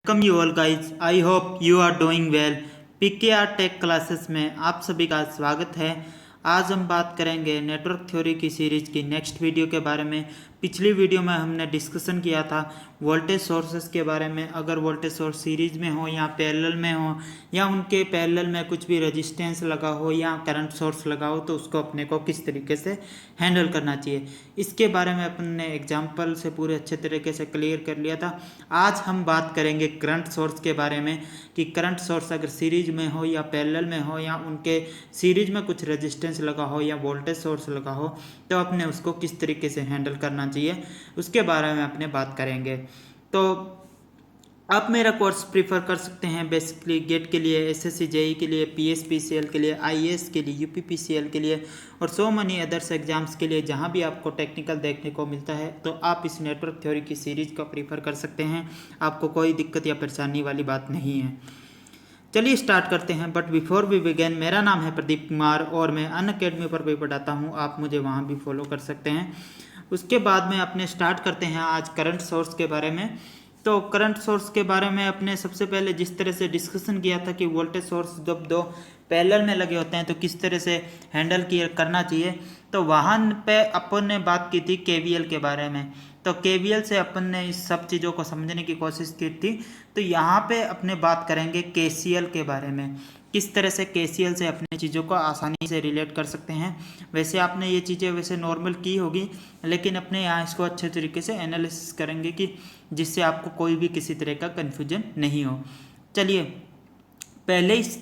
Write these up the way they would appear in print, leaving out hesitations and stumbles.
Welcome you all guys, I hope you are doing well. PKR tech classes में आप सभी का स्वागत है। आज हम बात करेंगे नेटवर्क थ्योरी की सीरीज की नेक्स्ट वीडियो के बारे में। पिछली वीडियो में हमने डिस्कशन किया था वोल्टेज सोर्सेस के बारे में। अगर वोल्टेज सोर्स सीरीज में हो या पैरेलल में हो या उनके पैरेलल में कुछ भी रेजिस्टेंस लगा हो या करंट सोर्स लगा हो तो उसको अपने को किस तरीके से हैंडल करना चाहिए, इसके बारे में अपन ने एग्जाम्पल से पूरे अच्छे तरीके से क्लियर कर लिया था। आज हम बात करेंगे करंट सोर्स के बारे में कि करंट सोर्स अगर सीरीज में हो या पैरेलल में हो या उनके सीरीज में कुछ रेजिस्टेंस लगा हो या वोल्टेज सोर्स लगा हो तो अपने उसको किस तरीके से हैंडल करना चाहिए उसके बारे में अपने बात करेंगे। तो आप मेरा कोर्स प्रीफर कर सकते हैं बेसिकली गेट के लिए, एसएससी जेई के लिए, पीएसपीसीएल के लिए, आईएएस के लिए, यूपीपीसीएल के लिए और सो मनी अदर्स एग्जाम्स के लिए। जहां भी आपको टेक्निकल देखने को मिलता है तो आप इस नेटवर्क थ्योरी की सीरीज को प्रीफर कर सकते हैं। आपको कोई दिक्कत या परेशानी वाली बात नहीं है। चलिए स्टार्ट करते हैं। बट बिफोर वी बिगेन, मेरा नाम है प्रदीप कुमार और मैं अनअकैडमी पर भी पढ़ाता हूँ। आप मुझे वहाँ भी फॉलो कर सकते हैं। उसके बाद में अपने स्टार्ट करते हैं आज करंट सोर्स के बारे में। तो करंट सोर्स के बारे में अपने सबसे पहले जिस तरह से डिस्कशन किया था कि वोल्टेज सोर्स जब दो पैरेलल में लगे होते हैं तो किस तरह से हैंडल किया करना चाहिए, तो वहाँ पे अपन ने बात की थी केवीएल के बारे में। तो केवीएल से अपन ने इस सब चीज़ों को समझने की कोशिश की थी। तो यहाँ पे अपने बात करेंगे केसीएल के बारे में, किस तरह से केसीएल से अपने चीज़ों को आसानी से रिलेट कर सकते हैं। वैसे आपने ये चीज़ें वैसे नॉर्मल की होगी, लेकिन अपने यहाँ इसको अच्छे तरीके से एनालिसिस करेंगे कि जिससे आपको कोई भी किसी तरह का कन्फ्यूजन नहीं हो। चलिए पहले इस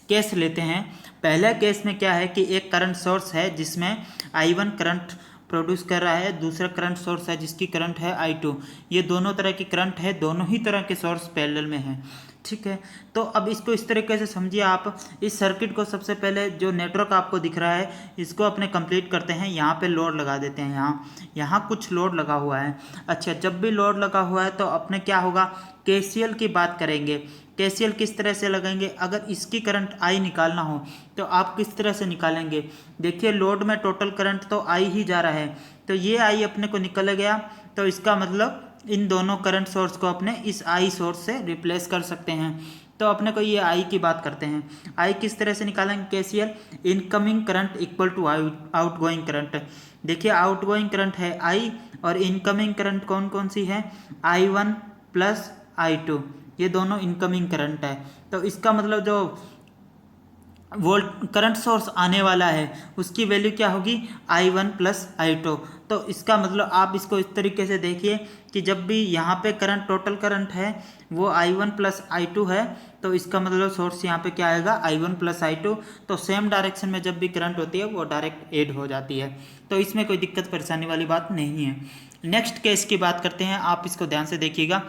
केस लेते हैं। पहला केस में क्या है कि एक करंट सोर्स है जिसमें I1 करंट प्रोड्यूस कर रहा है, दूसरा करंट सोर्स है जिसकी करंट है I2। ये दोनों तरह की करंट है, दोनों ही तरह के सोर्स पैरेलल में हैं। ठीक है, तो अब इसको इस तरीके से समझिए। आप इस सर्किट को सबसे पहले जो नेटवर्क आपको दिख रहा है इसको अपने कंप्लीट करते हैं। यहाँ पे लोड लगा देते हैं। यहाँ कुछ लोड लगा हुआ है। अच्छा, जब भी लोड लगा हुआ है तो अपने क्या होगा, केसीएल की बात करेंगे। केसीएल किस तरह से लगाएंगे, अगर इसकी करंट आई निकालना हो तो आप किस तरह से निकालेंगे। देखिए लोड में टोटल करंट तो आई ही जा रहा है, तो ये आई अपने को निकल गया, तो इसका मतलब इन दोनों करंट सोर्स को अपने इस आई सोर्स से रिप्लेस कर सकते हैं। तो अपने को ये आई की बात करते हैं। आई किस तरह से निकालेंगे KCL, incoming current equal to outgoing current. देखिए आउटगोइंग करंट है आई और इनकमिंग करंट कौन कौन सी है, I1 प्लस I2, ये दोनों इनकमिंग करंट है। तो इसका मतलब जो वोल्ट करंट सोर्स आने वाला है उसकी वैल्यू क्या होगी, I1 प्लस I2। तो इसका मतलब आप इसको इस तरीके से देखिए कि जब भी यहाँ पे करंट टोटल करंट है वो I1 प्लस I2 है, तो इसका मतलब सोर्स यहाँ पे क्या आएगा, I1 प्लस I2। तो सेम डायरेक्शन में जब भी करंट होती है वो डायरेक्ट ऐड हो जाती है, तो इसमें कोई दिक्कत परेशानी वाली बात नहीं है। नेक्स्ट केस की बात करते हैं। आप इसको ध्यान से देखिएगा,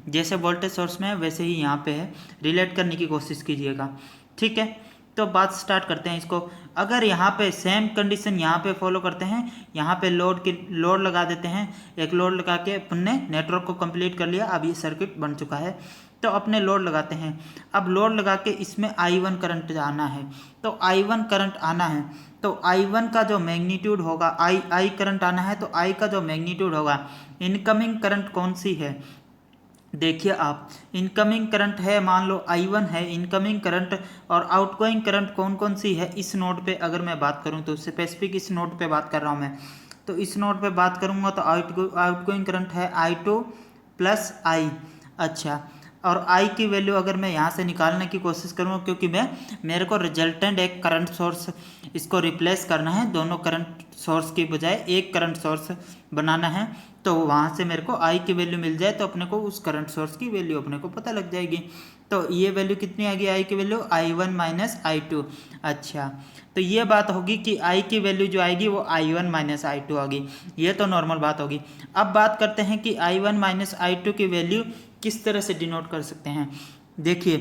जैसे वोल्टेज सोर्स में है वैसे ही यहाँ पे है, रिलेट करने की कोशिश कीजिएगा। ठीक है, तो बात स्टार्ट करते हैं इसको। अगर यहाँ पे सेम कंडीशन यहाँ पे फॉलो करते हैं, यहाँ पे लोड लगा देते हैं। एक लोड लगा के अपन ने नेटवर्क को कंप्लीट कर लिया। अब ये सर्किट बन चुका है, तो अपने लोड लगाते हैं। अब लोड लगा के इसमें I1 करंट आना है, तो I1 करंट आना है तो I1 का जो मैग्नीट्यूड होगा, I करंट आना है तो I का जो मैग्नीट्यूड होगा, इनकमिंग करंट कौन सी है, देखिए आप इनकमिंग करंट है, मान लो I1 है इनकमिंग करंट, और आउटगोइंग करंट कौन कौन सी है इस नोड पे अगर मैं बात करूं तो स्पेसिफिक इस नोड पे बात कर रहा हूं मैं। तो इस नोड पे बात करूंगा तो आउटगोइंग करंट है I2 प्लस I। अच्छा, और I की वैल्यू अगर मैं यहाँ से निकालने की कोशिश करूँगा, क्योंकि मेरे को रिजल्टेंट एक करंट सोर्स इसको रिप्लेस करना है, दोनों करंट सोर्स की बजाय एक करंट सोर्स बनाना है, तो वहाँ से मेरे को I की वैल्यू मिल जाए तो अपने को उस करंट सोर्स की वैल्यू अपने को पता लग जाएगी। तो ये वैल्यू कितनी आ गई, I की वैल्यू I1 माइनस I2। अच्छा, तो ये बात होगी कि I की वैल्यू जो आएगी वो I1 माइनस I2 होगी, ये तो नॉर्मल बात होगी। अब बात करते हैं कि I1 माइनस I2 की वैल्यू किस तरह से डिनोट कर सकते हैं। देखिए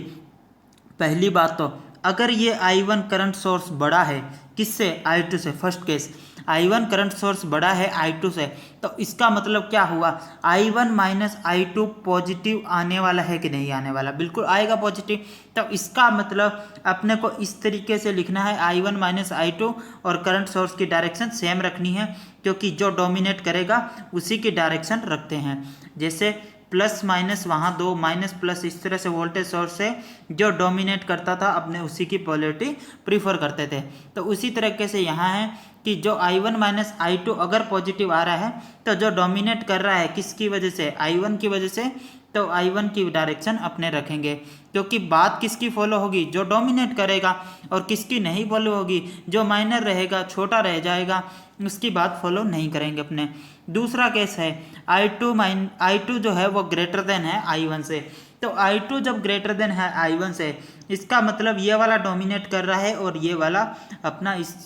पहली बात तो अगर ये I1 करंट सोर्स बड़ा है किससे, I2 से। First case I1 current source बड़ा है I2 से, तो इसका मतलब क्या हुआ, I1 माइनस I2 पॉजिटिव आने वाला है कि नहीं आने वाला, बिल्कुल आएगा पॉजिटिव। तो इसका मतलब अपने को इस तरीके से लिखना है I1 माइनस I2 और करंट सोर्स की डायरेक्शन सेम रखनी है, क्योंकि जो डोमिनेट करेगा उसी की डायरेक्शन रखते हैं। जैसे प्लस माइनस वहाँ 2 माइनस प्लस इस तरह से वोल्टेज सोर्स से जो डोमिनेट करता था अपने उसी की पोलैरिटी प्रीफर करते थे। तो उसी तरीके से यहाँ है कि जो I1 माइनस I2 अगर पॉजिटिव आ रहा है तो जो डोमिनेट कर रहा है किसकी वजह से, I1 की वजह से, तो I1 की डायरेक्शन अपने रखेंगे, क्योंकि बात किसकी फॉलो होगी, जो डोमिनेट करेगा, और किसकी नहीं फॉलो होगी, जो माइनर रहेगा, छोटा रह जाएगा, उसकी बात फॉलो नहीं करेंगे अपने। दूसरा केस है I2 जो है वो ग्रेटर देन है I1 से। तो I2 जब ग्रेटर देन है I1 से, इसका मतलब ये वाला डोमिनेट कर रहा है और ये वाला अपना इस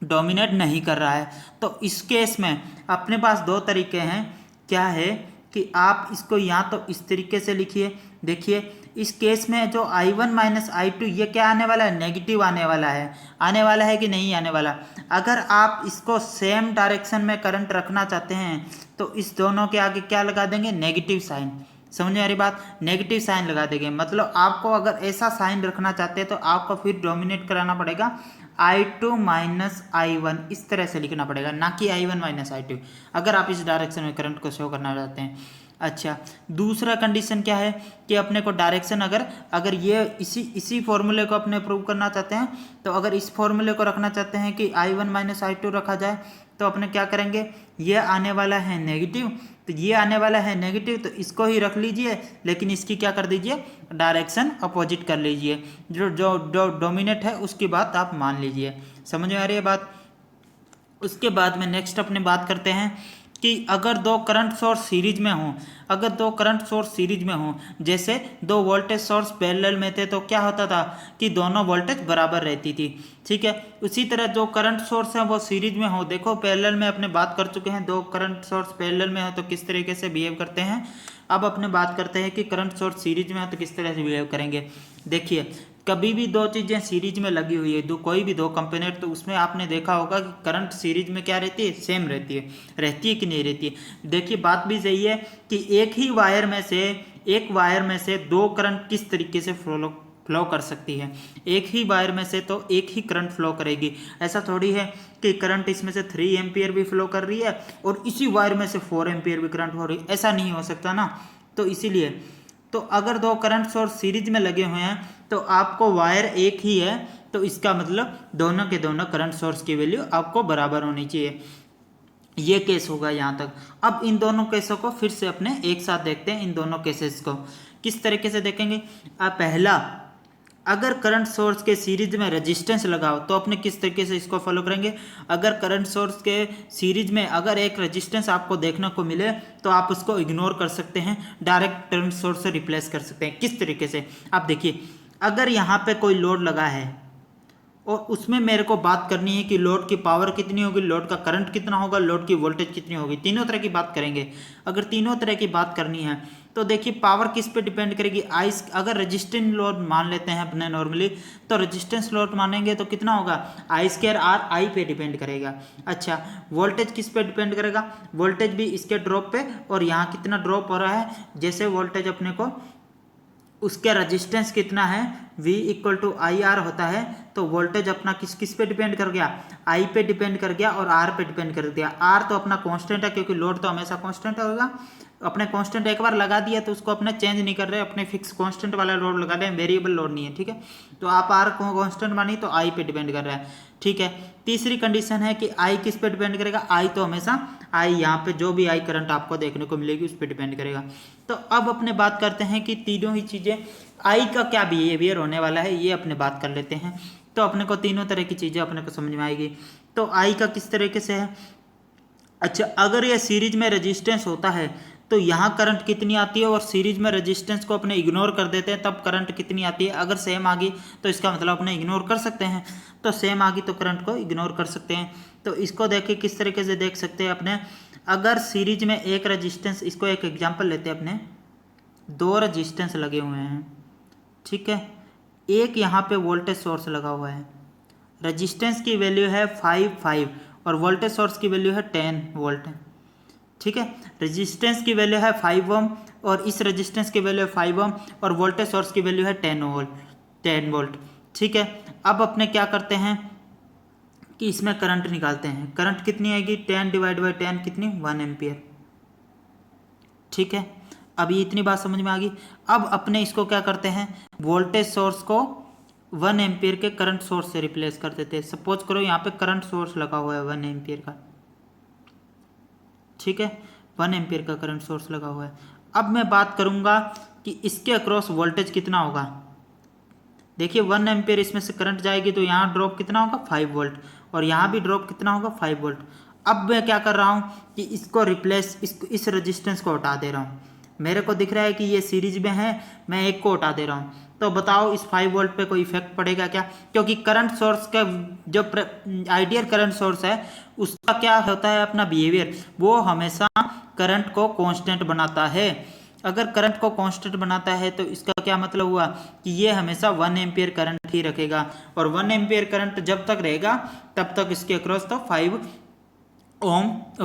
डोमिनेट नहीं कर रहा है। तो इस केस में अपने पास दो तरीके हैं। क्या है कि आप इसको या तो इस तरीके से लिखिए, देखिए इस केस में जो I1 माइनस I2 ये क्या आने वाला है, नेगेटिव आने वाला है कि नहीं आने वाला। अगर आप इसको सेम डायरेक्शन में करंट रखना चाहते हैं तो इस दोनों के आगे क्या लगा देंगे, नेगेटिव साइन। समझ में आ रही बात, नेगेटिव साइन लगा देंगे। मतलब आपको अगर ऐसा साइन रखना चाहते हैं तो आपको फिर डोमिनेट कराना पड़ेगा I2 माइनस I1, इस तरह से लिखना पड़ेगा, ना कि I1 माइनस I2, अगर आप इस डायरेक्शन में करंट को शो करना चाहते हैं। अच्छा, दूसरा कंडीशन क्या है कि अपने को डायरेक्शन अगर ये इसी फॉर्मूले को अपने प्रूव करना चाहते हैं, तो अगर इस फॉर्मूले को रखना चाहते हैं कि I1 माइनस I2 रखा जाए, तो अपने क्या करेंगे, ये आने वाला है नेगेटिव, तो ये आने वाला है नेगेटिव, तो इसको ही रख लीजिए, लेकिन इसकी क्या कर दीजिए, डायरेक्शन अपोजिट कर लीजिए, जो डोमिनेट है उसकी बात आप मान लीजिए। समझ में आ रही है बात। उसके बाद में नेक्स्ट अपने बात करते हैं कि अगर दो करंट सोर्स सीरीज में हों, जैसे दो वोल्टेज सोर्स पैरेलल में थे, तो क्या होता था कि दोनों वोल्टेज बराबर रहती थी। ठीक है, उसी तरह जो करंट सोर्स है वो सीरीज में हो, देखो पैरेलल में अपने बात कर चुके हैं, दो करंट सोर्स पैरेलल में हो तो किस तरीके से बिहेव करते हैं। अब अपने बात करते हैं कि करंट सोर्स सीरीज में हो तो किस तरह से बिहेव करेंगे। देखिए, कभी भी दो चीज़ें सीरीज में लगी हुई है, कोई भी दो कंपोनेंट, तो उसमें आपने देखा होगा कि करंट सीरीज में क्या रहती है, सेम रहती है कि नहीं रहती है। देखिए, बात भी सही है कि एक वायर में से दो करंट किस तरीके से फ्लो कर सकती है। एक ही वायर में से तो एक ही करंट फ्लो करेगी। ऐसा थोड़ी है कि करंट इसमें से 3 एम्पियर भी फ्लो कर रही है और इसी वायर में से 4 एम्पियर भी करंट हो रही है, ऐसा नहीं हो सकता ना। तो इसीलिए तो अगर दो करंट सोर्स सीरीज में लगे हुए हैं तो आपको वायर एक ही है, तो इसका मतलब दोनों के दोनों करंट सोर्स की वैल्यू आपको बराबर होनी चाहिए। ये केस होगा यहाँ तक। अब इन दोनों केसों को फिर से अपने एक साथ देखते हैं। इन दोनों केसेस को किस तरीके से देखेंगे। पहला, अगर करंट सोर्स के सीरीज में रेजिस्टेंस लगाओ तो अपने किस तरीके से इसको फॉलो करेंगे। अगर करंट सोर्स के सीरीज में अगर एक रेजिस्टेंस आपको देखने को मिले तो आप उसको इग्नोर कर सकते हैं, डायरेक्ट करंट सोर्स से रिप्लेस कर सकते हैं। किस तरीके से, आप देखिए, अगर यहाँ पे कोई लोड लगा है और उसमें मेरे को बात करनी है कि लोड की पावर कितनी होगी, लोड का करंट कितना होगा, लोड की वोल्टेज कितनी होगी, तीनों तरह की बात करेंगे। अगर तीनों तरह की बात करनी है तो देखिए पावर किस पे डिपेंड करेगी। अगर रेजिस्टेंस लोड मान लेते हैं अपने नॉर्मली, तो रेजिस्टेंस लोड मानेंगे तो कितना होगा, I² R आई पे डिपेंड करेगा। अच्छा, वोल्टेज किस पे डिपेंड करेगा, वोल्टेज भी इसके ड्रॉप पे, और यहाँ कितना ड्रॉप हो रहा है, जैसे वोल्टेज अपने को उसका रेजिस्टेंस कितना है, V = IR होता है, तो वोल्टेज अपना किस पे डिपेंड कर गया, I पे डिपेंड कर गया और R पे डिपेंड कर दिया। R तो अपना कांस्टेंट है, क्योंकि लोड तो हमेशा कांस्टेंट होगा। अपने कांस्टेंट एक बार लगा दिया तो उसको अपने चेंज नहीं कर रहे, अपने फिक्स कांस्टेंट वाला लोड लगा रहे हैं, वेरिएबल लोड नहीं है। ठीक है, तो आप R को कांस्टेंट मानी तो I पे डिपेंड कर रहा है। ठीक है, तीसरी कंडीशन है कि I किस पे डिपेंड करेगा, I तो हमेशा I यहाँ पे जो भी I करंट आपको देखने को मिलेगी उस पर डिपेंड करेगा। तो अब अपने बात करते हैं कि तीनों ही चीज़ें I का क्या बिहेवियर होने वाला है, ये अपने बात कर लेते हैं। तो अपने को तीनों तरह की चीज़ें अपने को समझ में आएगी। तो I का किस तरीके से है। अच्छा, अगर ये सीरीज में रेजिस्टेंस होता है तो यहाँ करंट कितनी आती है, और सीरीज में रेजिस्टेंस को अपने इग्नोर कर देते हैं तब करंट कितनी आती है। अगर सेम आ गई तो इसका मतलब अपने इग्नोर कर सकते हैं, तो सेम आ गई तो करंट को इग्नोर कर सकते हैं। तो इसको देखिए किस तरीके से देख सकते हैं अपने। अगर सीरीज में एक रेजिस्टेंस, इसको एक एग्जाम्पल लेते हैं अपने, दो रेजिस्टेंस लगे हुए हैं, ठीक है, एक यहाँ पे वोल्टेज सोर्स लगा हुआ है, रेजिस्टेंस की वैल्यू है 5 और वोल्टेज सोर्स की वैल्यू है 10 वोल्ट। ठीक है, रेजिस्टेंस की वैल्यू है 5 ओम और इस रेजिस्टेंस की वैल्यू है 5 ओम और वोल्टेज सोर्स की वैल्यू है 10 वोल्ट। ठीक है, अब अपने क्या करते हैं कि इसमें करंट निकालते हैं। करंट कितनी आएगी, 10 / 10 कितनी, 1 एम्पियर। ठीक है, अभी इतनी बात समझ में आ गई। अब अपने इसको क्या करते हैं, वोल्टेज सोर्स को 1 एम्पियर के करंट सोर्स से रिप्लेस कर देते हैं। सपोज करो यहाँ पे करंट सोर्स लगा हुआ है 1 एम्पियर का, ठीक है, 1 एम्पियर का करंट सोर्स लगा हुआ है। अब मैं बात करूंगा कि इसके अक्रॉस वोल्टेज कितना होगा। देखिए 1 एम्पियर इसमें से करंट जाएगी तो यहाँ ड्रॉप कितना होगा 5 वोल्ट, और यहाँ भी ड्रॉप कितना होगा 5 वोल्ट। अब मैं क्या कर रहा हूँ कि इसको रिप्लेस, इस रेजिस्टेंस को हटा दे रहा हूँ। मेरे को दिख रहा है कि ये सीरीज में है, मैं एक को हटा दे रहा हूँ। तो बताओ इस 5 वोल्ट पे कोई इफेक्ट पड़ेगा क्या? क्योंकि करंट सोर्स का जो आइडियल करंट सोर्स है उसका क्या होता है अपना बिहेवियर, वो हमेशा करंट को कांस्टेंट बनाता है। अगर करंट को कांस्टेंट बनाता है तो इसका क्या मतलब हुआ कि ये हमेशा 1 एम्पियर करंट ही रखेगा, और 1 एम्पियर करंट जब तक रहेगा तब तक इसके अक्रॉस तो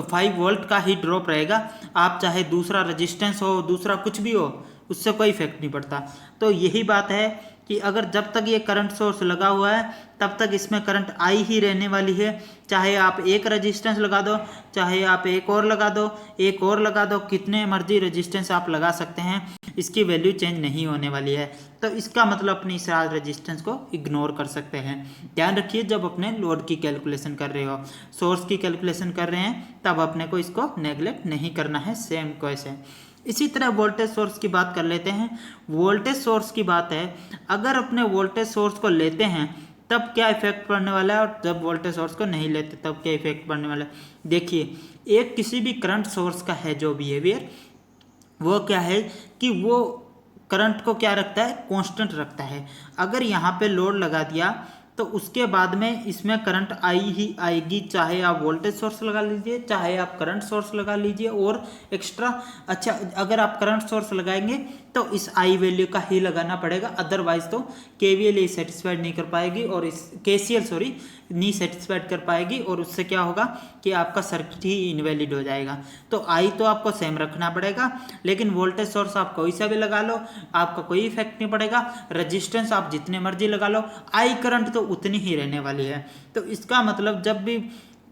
5 वोल्ट का ही ड्रॉप रहेगा। आप चाहे दूसरा रेजिस्टेंस हो, दूसरा कुछ भी हो, उससे कोई इफेक्ट नहीं पड़ता। तो यही बात है कि अगर जब तक ये करंट सोर्स लगा हुआ है तब तक इसमें करंट आई ही रहने वाली है। चाहे आप एक रेजिस्टेंस लगा दो, चाहे आप एक और लगा दो, एक और लगा दो, कितने मर्जी रेजिस्टेंस आप लगा सकते हैं, इसकी वैल्यू चेंज नहीं होने वाली है। तो इसका मतलब अपनी इस रेजिस्टेंस को इग्नोर कर सकते हैं। ध्यान रखिए जब अपने लोड की कैलकुलेशन कर रहे हो, सोर्स की कैलकुलेशन कर रहे हैं, तब अपने को इसको नेग्लेक्ट नहीं करना है। सेम कैसे, इसी तरह वोल्टेज सोर्स की बात कर लेते हैं। वोल्टेज सोर्स की बात है, अगर अपने वोल्टेज सोर्स को लेते हैं तब क्या इफेक्ट पड़ने वाला है, और जब वोल्टेज सोर्स को नहीं लेते तब क्या इफेक्ट पड़ने वाला है। देखिए एक किसी भी करंट सोर्स का है जो बिहेवियर, वो क्या है कि वो करंट को क्या रखता है, कांस्टेंट रखता है। अगर यहाँ पे लोड लगा दिया तो उसके बाद में इसमें करंट आई ही आएगी, चाहे आप वोल्टेज सोर्स लगा लीजिए, चाहे आप करंट सोर्स लगा लीजिए और एक्स्ट्रा। अच्छा, अगर आप करंट सोर्स लगाएंगे तो इस आई वैल्यू का ही लगाना पड़ेगा, अदरवाइज तो केवीएल ये सेटिस्फाइड नहीं कर पाएगी, और इस केसीएल नहीं सेटिस्फाइड कर पाएगी, और उससे क्या होगा कि आपका सर्किट ही इनवैलिड हो जाएगा। तो आई तो आपको सेम रखना पड़ेगा, लेकिन वोल्टेज सोर्स आप कोई सा भी लगा लो, आपका कोई इफेक्ट नहीं पड़ेगा। रेजिस्टेंस आप जितने मर्जी लगा लो, आई करंट तो उतनी ही रहने वाली है। तो इसका मतलब जब भी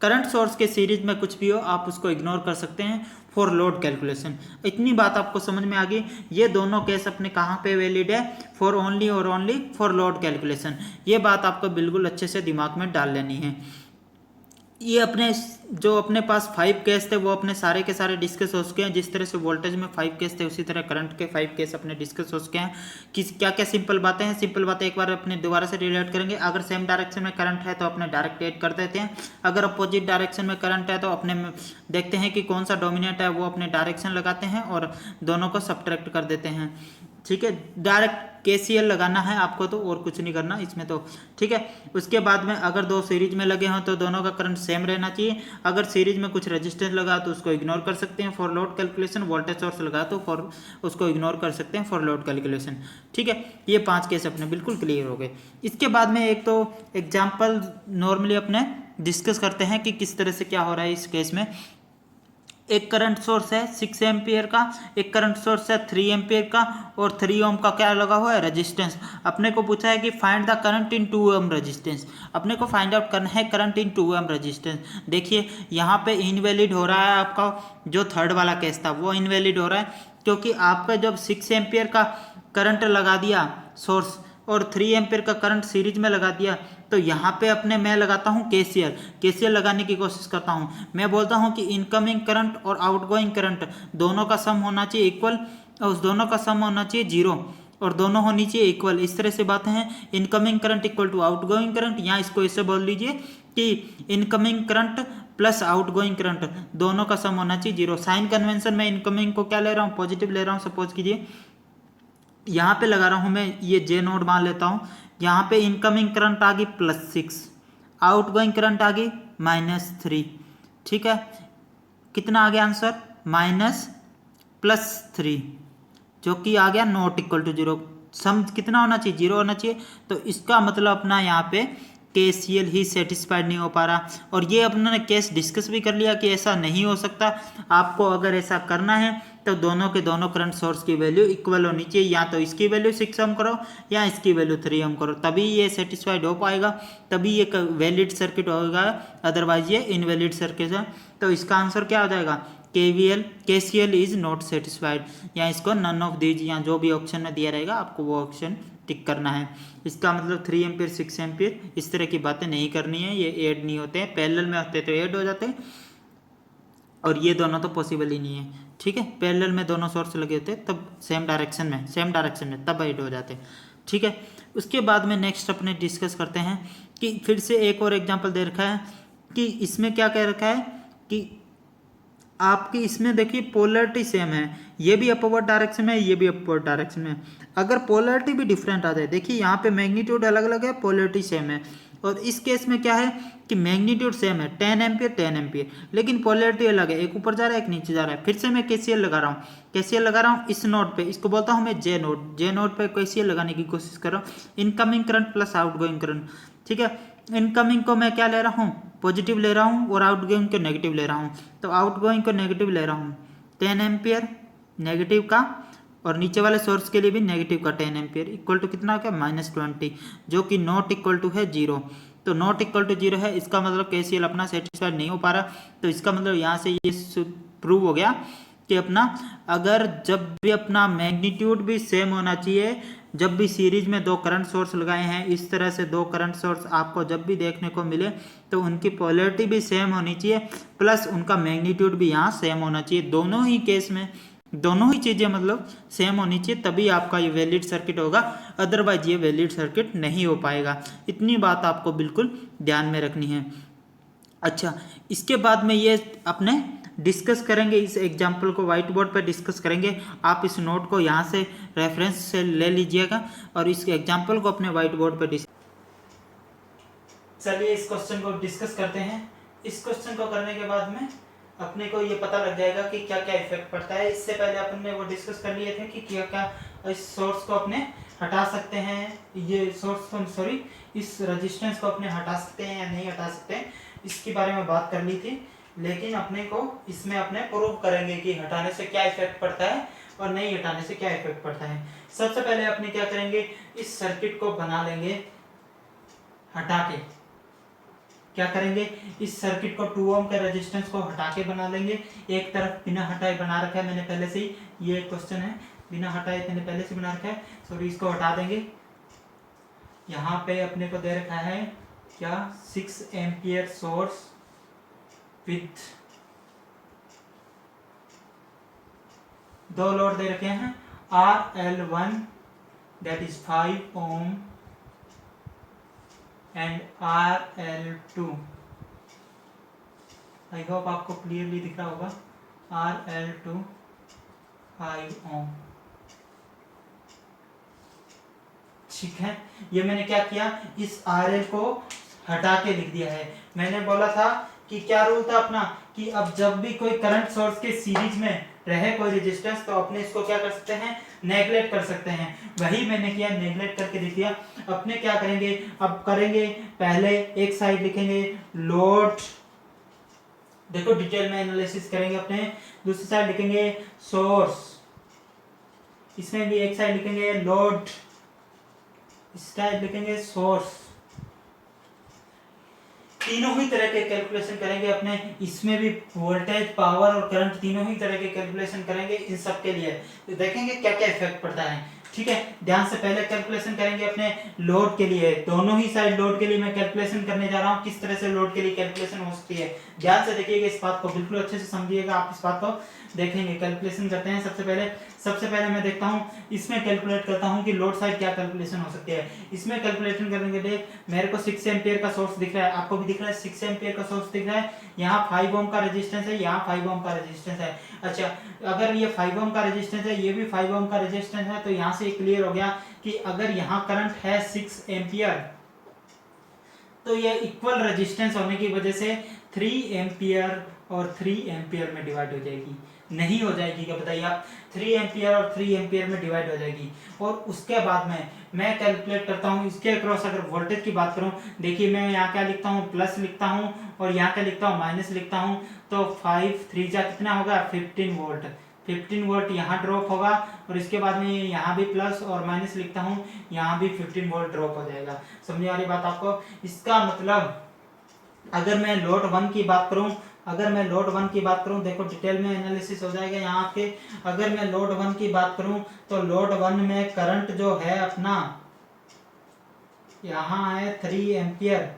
करंट सोर्स के सीरीज में कुछ भी हो, आप उसको इग्नोर कर सकते हैं फॉर लोड कैलकुलेशन। इतनी बात आपको समझ में आ गई। ये दोनों केस अपने कहाँ पे वैलिड है, फॉर ओनली और ओनली फॉर लोड कैलकुलेशन। ये बात आपको बिल्कुल अच्छे से दिमाग में डाल लेनी है। ये अपने जो अपने पास 5 केस थे वो अपने सारे के सारे डिस्कस हो चुके हैं। जिस तरह से वोल्टेज में 5 केस थे उसी तरह करंट के 5 केस अपने डिस्कस हो चुके हैं। कि क्या क्या सिंपल बातें हैं, सिंपल बातें एक बार अपने दोबारा से रिलेट करेंगे। अगर सेम डायरेक्शन में करंट है तो अपने डायरेक्ट एड कर देते हैं, अगर अपोजिट डायरेक्शन में करंट है तो अपने देखते हैं कि कौन सा डोमिनेट है, वो अपने डायरेक्शन लगाते हैं और दोनों को सब्ट्रैक्ट कर देते हैं। ठीक है, डायरेक्ट केसीएल लगाना है आपको तो, और कुछ नहीं करना इसमें तो। ठीक है, उसके बाद में अगर दो सीरीज में लगे हों तो दोनों का करंट सेम रहना चाहिए। अगर सीरीज में कुछ रेजिस्टेंस लगा तो उसको इग्नोर कर सकते हैं for load calculation. Voltage source लगा तो फॉर उसको इग्नोर कर सकते हैं फॉर लोड कैलकुलेशन। ठीक है, ये 5 केस अपने बिल्कुल क्लियर हो गए। इसके बाद में एक तो एग्जाम्पल नॉर्मली अपने डिस्कस करते हैं कि किस तरह से क्या हो रहा है इस केस में। एक करंट सोर्स है 6 एम्पियर का, एक करंट सोर्स है 3 एम्पियर का, और 3 ओम का क्या लगा हुआ है, रेजिस्टेंस। अपने को पूछा है कि find the current in 2 ohm resistance. अपने को फाइंड आउट करना है करंट इन 2 ओम रेजिस्टेंस। देखिए यहाँ पे इनवैलिड हो रहा है, आपका जो थर्ड वाला केस था वो इनवैलिड हो रहा है, क्योंकि आपका जब 6 एम्पियर का करंट लगा दिया सोर्स और 3 एम्पियर का करंट सीरीज में लगा दिया, तो यहाँ पे अपने मैं लगाता हूँ केसीएल लगाने की कोशिश करता हूँ। मैं बोलता हूँ कि इनकमिंग करंट और आउटगोइंग करंट दोनों का सम होना चाहिए इक्वल, और उस दोनों का सम होना चाहिए 0, और दोनों होनी चाहिए इक्वल। इस तरह से बातें हैं, incoming current equal to outgoing current, या इसको इससे बोल लीजिए कि incoming current plus outgoing current दोनों का सम होना चाहिए 0। साइन कन्वेंशन में इनकमिंग को क्या ले रहा हूँ, पॉजिटिव ले रहा हूँ। सपोज कीजिए यहाँ पे लगा रहा हूँ मैं, ये जे नोड मान लेता हूँ। यहाँ पे इनकमिंग करंट आ गई +6, आउटगोइंग करंट आ गई -3। ठीक है, कितना आ गया आंसर, -+3, जो कि आ गया नॉट इक्वल टू 0। सम कितना होना चाहिए, 0 होना चाहिए। तो इसका मतलब अपना यहाँ पे केसीएल ही सेटिस्फाइड नहीं हो पा रहा। और ये अपने केस डिस्कस भी कर लिया कि ऐसा नहीं हो सकता। आपको अगर ऐसा करना है तो दोनों के दोनों करंट सोर्स की वैल्यू इक्वल होनी चाहिए, या तो इसकी वैल्यू 6 ओम करो या इसकी वैल्यू 3 ओम करो, तभी ये सेटिस्फाइड हो पाएगा, तभी ये वैलिड सर्किट होगा, अदरवाइज ये इनवैलिड सर्किट है। तो इसका आंसर क्या हो जाएगा, KCL इज नॉट सेटिस्फाइड, या इसको नन ऑफ दीज, या जो भी ऑप्शन में दिया रहेगा आपको वो ऑप्शन टिक करना है। इसका मतलब 3 एम्पियर 6 एम्पियर इस तरह की बातें नहीं करनी है, ये ऐड नहीं होते हैं। पैरेलल में होते तो ऐड हो जाते हैं, और ये दोनों तो पॉसिबल ही नहीं है, ठीक है। पैरेलल में दोनों सोर्स लगे होते तब सेम डायरेक्शन में तब ऐड हो जाते, ठीक है। उसके बाद में नेक्स्ट अपने डिस्कस करते हैं कि फिर से एक और एग्जांपल दे रखा है कि इसमें क्या कह रखा है कि आपकी इसमें देखिए पोलैरिटी सेम है, ये भी अपवर्ड डायरेक्शन में, ये भी अपवर्ड डायरेक्शन में। अगर पोलैरिटी भी डिफरेंट आ जाए, देखिए यहाँ पे मैग्नीट्यूड अलग अलग है, पोलैरिटी सेम है, और इस केस में क्या है कि मैग्नीट्यूड सेम है 10 एम्पियर, लेकिन पोलैरिटी अलग है, एक ऊपर जा रहा है एक नीचे जा रहा है। फिर से मैं केसीएल लगा रहा हूँ इस नोड पे, इसको बोलता हूँ मैं जे नोड पे केसीएल लगाने की कोशिश कर रहा हूँ। Incoming current plus outgoing current, ठीक है। इनकमिंग को मैं क्या ले रहा हूँ, पॉजिटिव ले रहा हूँ, और आउटगोइंग को नेगेटिव ले रहा हूँ। तो आउटगोइंग को नेगेटिव ले रहा हूँ 10 एम्पियर नेगेटिव का, और नीचे वाले सोर्स के लिए भी नेगेटिव का 10 एम्पियर इक्वल टू कितना हो गया -20, जो कि नॉट इक्वल टू है 0। तो नॉट इक्वल टू 0 है, इसका मतलब केसीएल अपना सेटिस्फाइड नहीं हो पा रहा। तो इसका मतलब यहाँ से ये प्रूव हो गया कि अपना अगर जब भी अपना मैग्नीट्यूड भी सेम होना चाहिए, जब भी सीरीज में दो करंट सोर्स लगाए हैं, इस तरह से दो करंट सोर्स आपको जब भी देखने को मिले तो उनकी पोलैरिटी भी सेम होनी चाहिए, प्लस उनका मैग्नीट्यूड भी यहाँ सेम होना चाहिए। दोनों ही केस में दोनों ही चीज़ें मतलब सेम होनी चाहिए, तभी आपका ये वैलिड सर्किट होगा, अदरवाइज ये वैलिड सर्किट नहीं हो पाएगा। इतनी बात आपको बिल्कुल ध्यान में रखनी है। अच्छा, इसके बाद में ये अपने डिस्कस करेंगे, इस एग्जाम्पल को व्हाइट बोर्ड पर डिस्कस करेंगे। आप इस नोट को यहाँ से रेफरेंस से ले लीजिएगा और इस एग्जाम्पल को अपने व्हाइट बोर्ड पर चलिए इस क्वेश्चन को डिस्कस करते हैं। इस क्वेश्चन को करने के बाद में अपने को ये पता लग जाएगा कि क्या क्या इफेक्ट पड़ता है। इससे पहले अपन ने वो डिस्कस कर लिए थे कि क्या क्या इस सोर्स को अपने हटा सकते हैं, ये सोर्स को सॉरी इस रेजिस्टेंस को अपने हटा सकते हैं या नहीं हटा सकते हैं, इसके बारे में बात कर ली थी। लेकिन अपने को इसमें अपने प्रूव करेंगे कि हटाने से क्या इफेक्ट पड़ता है और नहीं हटाने से क्या इफेक्ट पड़ता है। सबसे पहले अपने क्या करेंगे, इस सर्किट को बना लेंगे हटा के। क्या करेंगे, इस सर्किट को 2 ओम के रेजिस्टेंस को हटा के बना लेंगे। एक तरफ बिना हटाए बना रखा है मैंने पहले से ही, ये क्वेश्चन है बिना हटाए मैंने पहले से बना रखा है, सॉरी इसको हटा देंगे। यहाँ पे अपने को दे रखा है क्या 6 एम्पियर सोर्स विथ 2 लोड दे रखे हैं, RL1 that is 5 ohm and RL2। I hope आपको क्लियरली दिख रहा होगा, RL2 5 ओम, ठीक है। ये मैंने क्या किया, इस RL को हटा के लिख दिया है। मैंने बोला था कि क्या रूल था अपना कि अब जब भी कोई करंट सोर्स के सीरीज में रहे कोई रेजिस्टेंस तो अपने इसको क्या कर सकते हैं, नेगलेक्ट कर सकते हैं। वही मैंने किया, नेगलेक्ट करके लिख दिया। अपने क्या करेंगे, अब करेंगे पहले एक साइड लिखेंगे लोड, देखो डिटेल में एनालिसिस करेंगे अपने। दूसरी साइड लिखेंगे सोर्स, इसमें भी एक साइड लिखेंगे लोड, इस साइड लिखेंगे सोर्स। तीनों ही तरह के कैलकुलेशन करेंगे अपने, इसमें भी वोल्टेज पावर और करंट तीनों ही तरह के कैलकुलेशन करेंगे इन सब के लिए। तो देखेंगे क्या क्या इफेक्ट पड़ता है, ठीक है। ध्यान से पहले कैलकुलेशन करेंगे अपने लोड के लिए, दोनों ही साइड लोड के लिए मैं कैलकुलेशन करने जा रहा हूँ, किस तरह से लोड के लिए कैलकुलेशन हो सकती है। ध्यान से देखिएगा इस बात को, बिल्कुल अच्छे से समझिएगा आप इस बात को। देखेंगे कैलकुलेशन करते हैं। सबसे पहले मैं देखता हूँ, इसमें कैलकुलेट करता हूँ कि लोड साइड क्या कैलकुलेशन हो सकती है। इसमें कैलकुलेशन करने के लिए मेरे को 6 एम्पियर का सोर्स दिख रहा है, आपको भी दिख रहा है 6 एम्पियर का सोर्स दिख रहा है। यहाँ 5 ओम का रेजिस्टेंस है, यहाँ 5 ओम का रेजिस्टेंस है। अच्छा, अगर ये 5 ओम का रेजिस्टेंस है, ये भी 5 ओम का रेजिस्टेंस है, तो यहाँ से क्लियर हो गया कि अगर यहाँ करंट है 6 एम्पियर तो ये इक्वल रेजिस्टेंस होने की वजह से 3 एम्पियर और 3 एम्पियर में डिवाइड हो जाएगी। नहीं हो जाएगी क्या बताइए आप, 3 एम्पियर और 3 एम्पियर में डिवाइड हो जाएगी। और उसके बाद में मैं कैलकुलेट करता हूँ इसके अक्रॉस। अगर वोल्टेज की बात करूँ, देखिए मैं यहाँ क्या लिखता हूँ, प्लस लिखता हूँ और यहाँ क्या लिखता हूँ, माइनस लिखता हूँ। तो 5 3 जा कितना होगा, 15 वोल्ट। 15 वोल्ट यहाँ ड्रॉप होगा और इसके बाद में यहाँ भी प्लस और माइनस लिखता हूँ, यहाँ भी 15 वोल्ट ड्रॉप हो जाएगा। समझ आ रही बात आपको। इसका मतलब अगर मैं लोड 1 की बात करूं अगर मैं लोड 1 की बात करूं, देखो डिटेल में एनालिसिस हो जाएगा यहाँ आपके। अगर मैं लोड 1 की बात करूं तो लोड 1 में करंट जो है अपना यहाँ है 3 एम्पियर,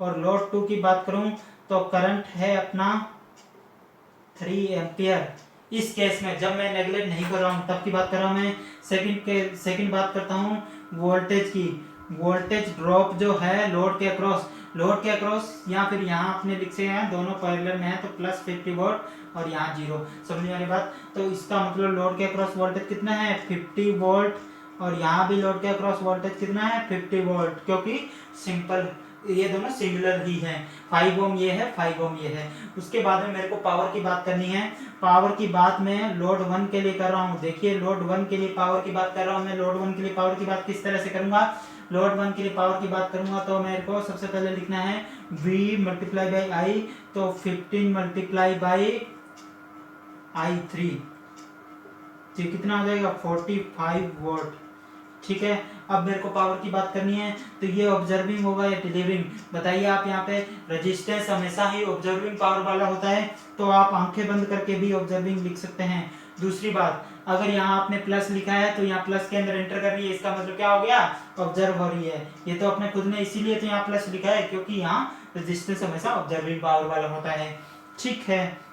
और लोड 2 की बात करूं तो करंट है अपना 3 एम्पियर। इस केस में जब मैं नेगलेक्ट नहीं कर रहा हूं तब की बात कर रहा हूं मैं। सेकंड बात करता हूं वोल्टेज की। वोल्टेज ड्रॉप जो है लोड के अक्रॉस या फिर यहाँ आपने लिखे हैं दोनों पैरेलल में है तो प्लस 50 वोल्ट और यहाँ 0, समझ वाली बात। तो इसका मतलब लोड के अक्रॉस वोल्टेज कितना है 50 वोल्ट, और यहाँ भी लोड के अक्रॉस वोल्टेज कितना है 50 वोल्ट, क्योंकि सिंपल ये दोनों सिमिलर ही हैं। 5 ओम ये है, 5 ओम ये है। उसके बाद में मेरे को पावर की बात करनी है। पावर की बात मैं लोड 1 के लिए कर रहा हूँ। देखिए लोड 1 के लिए पावर की बात कर रहा हूँ मैं। लोड 1 के लिए पावर की बात किस तरह से करूंगा, लोड 1 के लिए पावर की बात करूंगा तो मेरे को सबसे पहले लिखना है V मल्टीप्लाई बाई आई, तो 15 मल्टीप्लाई बाई I3, तो कितना हो जाएगा 45 वोल्ट। ठीक है, अब मेरे को पावर की बात करनी है तो ये ऑब्जर्विंग होगा या डिलीवरिंग, बताइए आप। यहाँ पे रेजिस्टेंस हमेशा ही ऑब्जर्विंग पावर वाला होता है, तो आप आंखें बंद करके भी ऑब्जर्विंग लिख सकते हैं। दूसरी बात, अगर यहाँ आपने प्लस लिखा है तो यहाँ प्लस के अंदर एंटर कर रही है, इसका मतलब क्या हो गया ऑब्जर्व हो रही है। ये तो अपने खुद ने इसीलिए तो यहाँ प्लस लिखा है क्योंकि यहाँ रेजिस्टेंस हमेशा ऑब्जर्विंग पावर वाला होता है। ठीक है,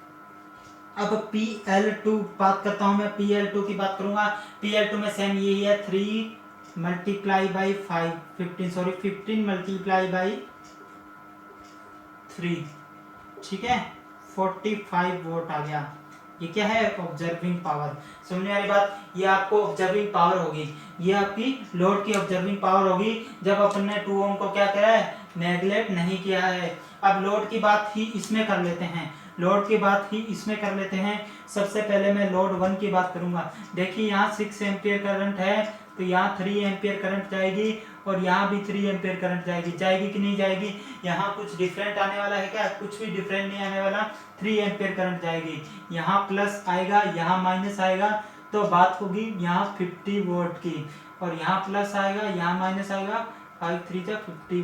अब PL2 बात करता हूं मैं। PL2 की बात करूंगा। PL2 में सेम यही है 3 मल्टीप्लाई बाई 15 मल्टीप्लाई बाई 3, ठीक है 45 वोल्ट आ गया। ये क्या है ऑब्जर्विंग पावर, समझने वाली बात। ये आपको ऑब्जर्विंग पावर होगी, ये आपकी लोड की ऑब्जर्विंग पावर होगी जब अपन ने 2 ओम को क्या करा है नेगलेक्ट नहीं किया है। अब लोड की बात ही इसमें कर लेते हैं, लोड की बात ही इसमें कर लेते हैं। सबसे पहले मैं लोड 1 की बात करूंगा। देखिए यहाँ 6 एम्पियर करंट है तो यहाँ 3 एम्पियर करंट जाएगी और यहाँ भी 3 एम्पियर करंट जाएगी कि नहीं जाएगी। यहाँ कुछ डिफरेंट आने वाला है क्या, कुछ भी डिफरेंट नहीं आने वाला। 3 एम्पियर करंट जाएगी, यहाँ प्लस आएगा यहाँ माइनस आएगा, तो बात होगी यहाँ 50 वोल्ट की, और यहाँ प्लस आएगा यहाँ माइनस आएगा, 5 3 50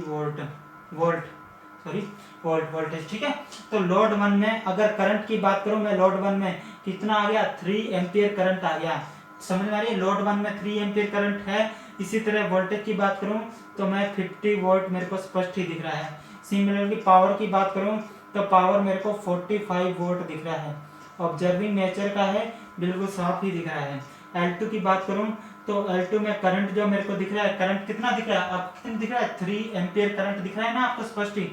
वोल्टेज। ठीक है, तो लोड 1 में अगर करंट की बात करूं मैं, लोड 1 में कितना आ गया 3 एम्पियर करंट आ गया, समझ में आ रही है। लोड 1 में 3 एम्पियर करंट है। इसी तरह वोल्टेज की बात करूं तो मैं 50 वोल्ट मेरे को स्पष्ट ही दिख रहा है। सिमिलरली पावर की बात करूं तो पावर मेरे को 45 वोल्ट दिख रहा है, ऑब्जर्विंग नेचर का है, बिल्कुल साफ ही दिख रहा है। L2 की बात करूं तो L2 में करंट जो मेरे को दिख रहा है, करंट कितना दिख रहा है आपको, कितना दिख रहा है 3 एम्पियर करंट दिख रहा है ना आपको स्पष्ट ही,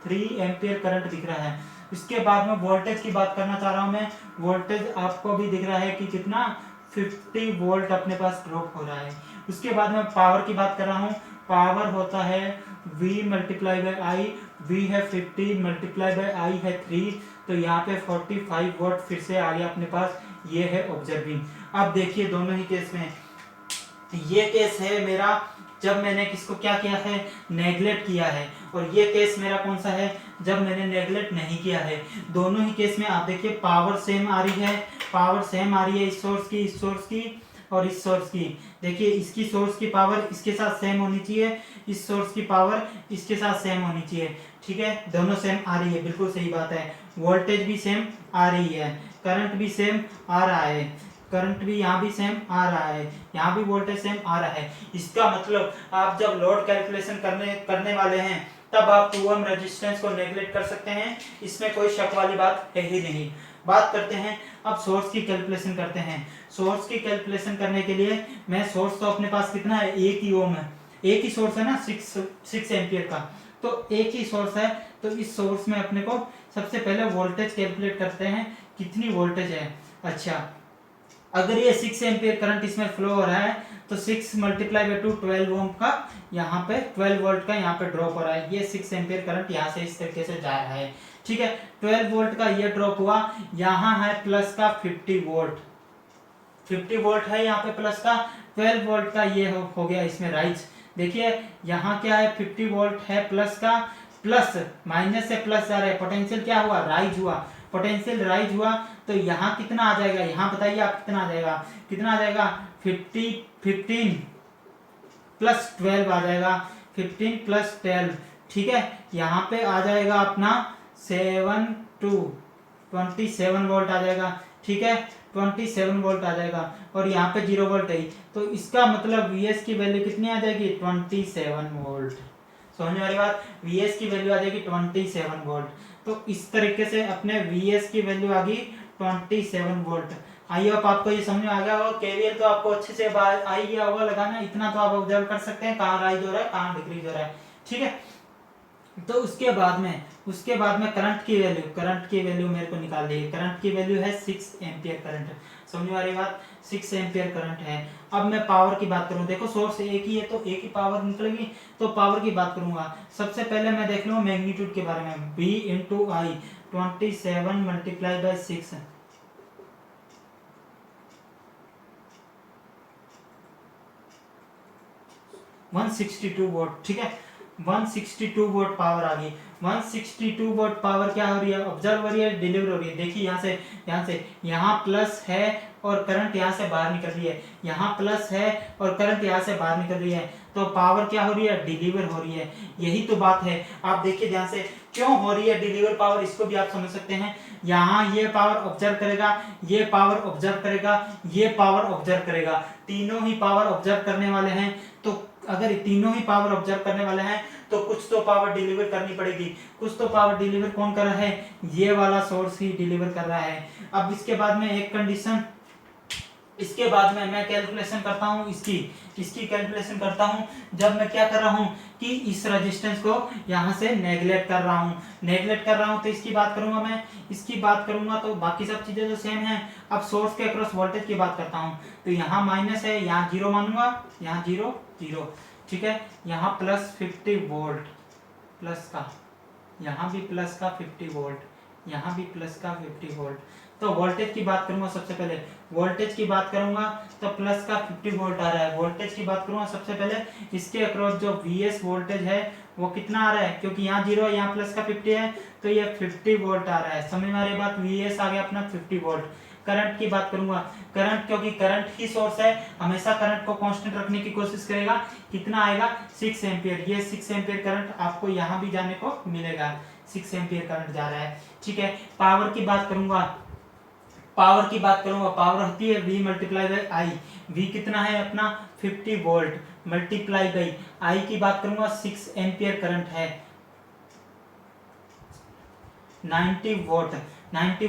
3 एम्पियर करंट दिख रहा है। इसके बाद में वोल्टेज की बात करना चाह रहा हूं मैं। वोल्टेज आपको भी दिख रहा है कि कितना 50 वोल्ट अपने पास ड्रॉप हो रहा है। उसके बाद में पावर की बात कर रहा हूं। पावर होता है V multiply by I, V है 50 मल्टीप्लाई बाई आई है 3, तो यहाँ पे 45 वोल्ट फिर से आ गया अपने पास, ये है ऑब्जर्विंग। अब देखिए दोनों ही केस में, ये केस है मेरा जब मैंने किसको क्या किया है नेगलेक्ट किया है, और ये केस मेरा कौन सा है जब मैंने नेगलेक्ट नहीं किया है। दोनों ही केस में आप देखिए पावर सेम आ रही है, पावर सेम आ रही है इस सोर्स की और इस सोर्स की। देखिए इसकी सोर्स की पावर इसके साथ सेम होनी चाहिए, इस सोर्स की पावर इसके साथ सेम होनी चाहिए। ठीक है, दोनों सेम आ रही है, बिल्कुल सही बात है। वोल्टेज भी सेम आ रही है, करंट भी सेम आ रहा है, करंट भी यहाँ भी सेम आ रहा है, यहाँ भी वोल्टेज सेम आ रहा है। इसका मतलब आप जब लोड कैलकुलेशन करने वाले हैं तब आप 2 ओम रेजिस्टेंस को नेगलेक्ट कर सकते हैं, इसमें कोई शक वाली बात है ही नहीं। बात करते हैं अब सोर्स की कैलकुलेशन करते हैं। सोर्स की कैलकुलेशन करने के लिए मैं सोर्स तो अपने पास कितना है, एक ही ओम है, एक ही सोर्स है ना 6 एम्पियर का, तो एक ही सोर्स है। तो इस सोर्स में अपने को सबसे पहले वोल्टेज कैलकुलेट करते हैं, कितनी वोल्टेज है। अच्छा, अगर ये 6 एम्पियर करंट इसमें फ्लो हो रहा है तो 6 मल्टीप्लाई बाई 2 12 ओम का यहाँ पे 12 वोल्ट का यहाँ पे ड्रॉप हो रहा है। ये 6 एम्पियर करंट यहाँ से इस तरीके से जा रहा है। ठीक है, 12 वोल्ट का ये ड्रॉप हुआ, यहाँ है प्लस का 50 वोल्ट है यहाँ पे प्लस का, 12 वोल्ट का ये हो गया इसमें राइज। देखिए यहाँ क्या है 50 वोल्ट है प्लस का, प्लस माइनस से प्लस जा रहा है, पोटेंशियल क्या हुआ राइज हुआ, पोटेंशियल राइज हुआ, तो यहाँ कितना आ जाएगा, यहाँ बताइए आप कितना आ जाएगा 15 प्लस 12 आ जाएगा, 15 प्लस 12। ठीक है, यहाँ पे आ जाएगा अपना 7 टू 27 वोल्ट आ जाएगा। ठीक है, 27 वोल्ट आ जाएगा और यहाँ पे 0 वोल्ट है, तो इसका मतलब Vs की वैल्यू कितनी आ जाएगी 27 वोल्ट। समझने वाली बात, Vs की वैल्यू आ जाएगी 27 वोल्ट। तो इस तरीके से अपने Vs की वैल्यू आ गई 27 वोल्ट। आई होप आपको ये समझ में आ गया होगा। केवीएल तो आपको अच्छे से आई गया होगा लगाना, इतना तो आप ऑब्जर्व कर सकते हैं कहाँ राइज हो रहा है कहाँ डिक्रीज हो रहा है। ठीक है, तो उसके बाद में करंट की वैल्यू मेरे को निकालनी है। करंट की वैल्यू है 6 एम्पियर करंट। समझने वाली बात, 6 एम्पियर करंट है। अब मैं पावर की बात करूं, देखो सोर्स एक ही है तो एक ही पावर निकलेगी, तो पावर की बात करूंगा। सबसे पहले मैं देख लूँ मैग्नीट्यूड के बारे में, V into I 27 multiply by 6 162 vote. ठीक है, 162 वोट पावर आ गई। 162 वोट पावर क्या हो रही है, ऑब्जर्व हो रही है, डिलीवर हो रही है। देखिए यहाँ से यहाँ प्लस है और करंट यहाँ से बाहर निकल रही है, यहाँ प्लस है और करंट यहाँ से बाहर निकल रही है, तो पावर क्या हो रही है, डिलीवर हो रही है। यही तो बात है। आप देखिए ध्यान से क्यों हो रही है डिलीवर पावर, इसको भी आप समझ सकते हैं। यहाँ ये पावर ऑब्जर्व करेगा, ये पावर ऑब्जर्व करेगा, ये पावर ऑब्जर्व करेगा, तीनों ही पावर ऑब्जर्व करने वाले हैं। तो अगर तीनों ही पावर ऑब्जर्व करने वाले हैं तो कुछ तो पावर डिलीवर करनी पड़ेगी। कुछ तो पावर डिलीवर कौन कर रहा है, ये वाला सोर्स ही डिलीवर कर रहा है। अब इसके बाद में एक कंडीशन, इसके बाद में मैं कैलकुलेशन करता हूं इसकी कैलकुलेशन करता हूं, जब मैं क्या कर रहा हूं कि इस रेजिस्टेंस को यहां से नेगलेक्ट कर रहा हूं तो इसकी बात करूंगा मैं, इसकी बात करूंगा तो बाकी सब चीजें तो सेम है। अब सोर्स के अक्रॉस वोल्टेज की बात करता हूं, तो यहाँ माइनस है, यहाँ जीरो मानूंगा, यहाँ जीरो जीरो। ठीक है, यहाँ प्लस 50 वोल्ट प्लस का, यहाँ भी प्लस का 50 वोल्ट, यहाँ भी प्लस का 50 वोल्ट। तो वोल्टेज की बात करूंगा, सबसे पहले वोल्टेज की बात करूंगा तो प्लस का 50 वोल्ट आ रहा है। वोल्टेज की बात करूंगा सबसे पहले, इसके अक्रॉस जो Vs वोल्टेज है वो कितना आ रहा है, क्योंकि यहाँ जीरो है यहाँ प्लस का 50 है, तो ये 50 वोल्ट आ रहा है। समझ में आ रही बात, Vs आ गया अपना 50 वोल्ट। करंट की बात करूंगा, करंट क्योंकि करंट ही सोर्स है, हमेशा करंट को कांस्टेंट रखने की कोशिश करेगा। कितना आएगा 6 एम्पियर। ये 6 एम्पियर करंट आपको यहाँ भी जाने को मिलेगा, 6 एम्पियर करंट जा रहा है। ठीक है, पावर की बात करूंगा, पावर होती है V multiply by I. V कितना है अपना 50 वोल्ट मल्टीप्लाई बाई आई की बात करूंगा 6 एम्पियर करंट है, 90